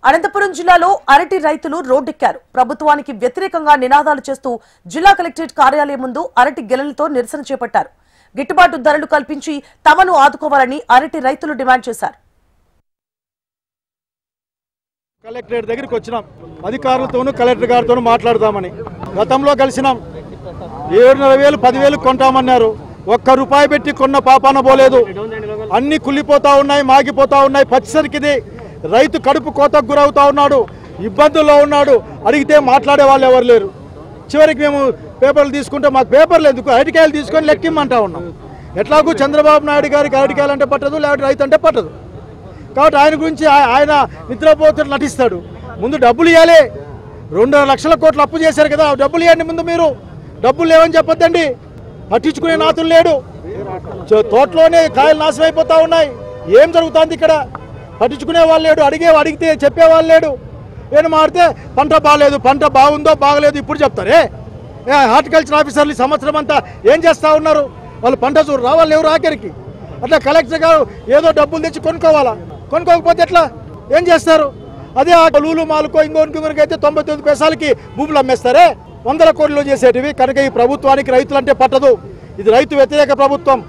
అనంతపురం జిల్లాలో అరటి రైతులు రోడ్డెక్కారు. ప్రభుత్వానికి వ్యతిరేకంగా నినాదాలు చేస్తూ జిల్లా కలెక్టరేట్ కార్యాలయం ముందు అరటి గెలలతో నిరసన చేపట్టారు. గిట్టుబాటు ధరలు కల్పించి తమను ఆదుకోవాలని అరటి రైతులు డిమాండ్ చేశారు. కలెక్టరేట్ దగ్గరికి వచ్చినాం. అధికారులతోనూ కలెక్టర్ గారితోనూ మాట్లాడదామని. గతంలో కలిసినాం. 7,500 10,000 కొంటామన్నారు. ఒక్క రూపాయి పెట్టి కొన్న పాపాన పోలేదు. అన్ని కుళ్ళిపోతా ఉన్నాయి, మాగిపోతా ఉన్నాయి. పచ్చిసరికిది రైతు కడుపు కోతకు గురవుతా ఉన్నాడు, ఇబ్బందుల్లో ఉన్నాడు. అడిగితే మాట్లాడే వాళ్ళు ఎవరు లేరు. చివరికి మేము పేపర్లు తీసుకుంటే మాకు పేపర్లు ఎందుకు, అరటికాయలు తీసుకొని లెక్కిమ్మంటా ఉన్నాం. ఎట్లాగూ చంద్రబాబు నాయుడు గారికి అరటికాయలు అంటే పట్టదు, లేకపోతే రైతు అంటే పట్టదు. కాబట్టి ఆయన గురించి ఆయన నిద్రపోతున్నట్టు నటిస్తాడు. ముందు డబ్బులు ఇవ్వాలి. 2 లక్షల కోట్లు అప్పు చేశారు కదా, డబ్బులు ఇవ్వండి ముందు. మీరు డబ్బులు లేవని చెప్పొద్దండి. పట్టించుకునే నాతులు లేడు. తోటలోనే కాయలు నాశనం అయిపోతా ఉన్నాయి. ఏం జరుగుతుంది ఇక్కడ? పట్టించుకునే వాళ్ళు లేడు. అడిగితే చెప్పేవాళ్ళు లేడు. ఏం మాడితే పంట బాగాలేదు, పంట బాగుందో బాగలేదు ఇప్పుడు చెప్తారే. హార్టికల్చర్ ఆఫీసర్లు సంవత్సరం అంతా ఏం చేస్తూ ఉన్నారు? వాళ్ళు పంట చూడు రావాలి ఎవరు ఆఖరికి. అట్లా కలెక్టర్ గారు ఏదో డబ్బులు తెచ్చి కొనుక్కోవాలా? కొనుక్కోకపోతే ఎట్లా? ఏం చేస్తారు? అదే లూలు మాలుకో ఇంకొకరికి అయితే 99 పైసలకి భూములు అమ్మేస్తారే. 100 కోట్లు చేసేటివి. కనుక ఈ ప్రభుత్వానికి రైతులంటే పట్టదు. ఇది రైతు వ్యతిరేక ప్రభుత్వం.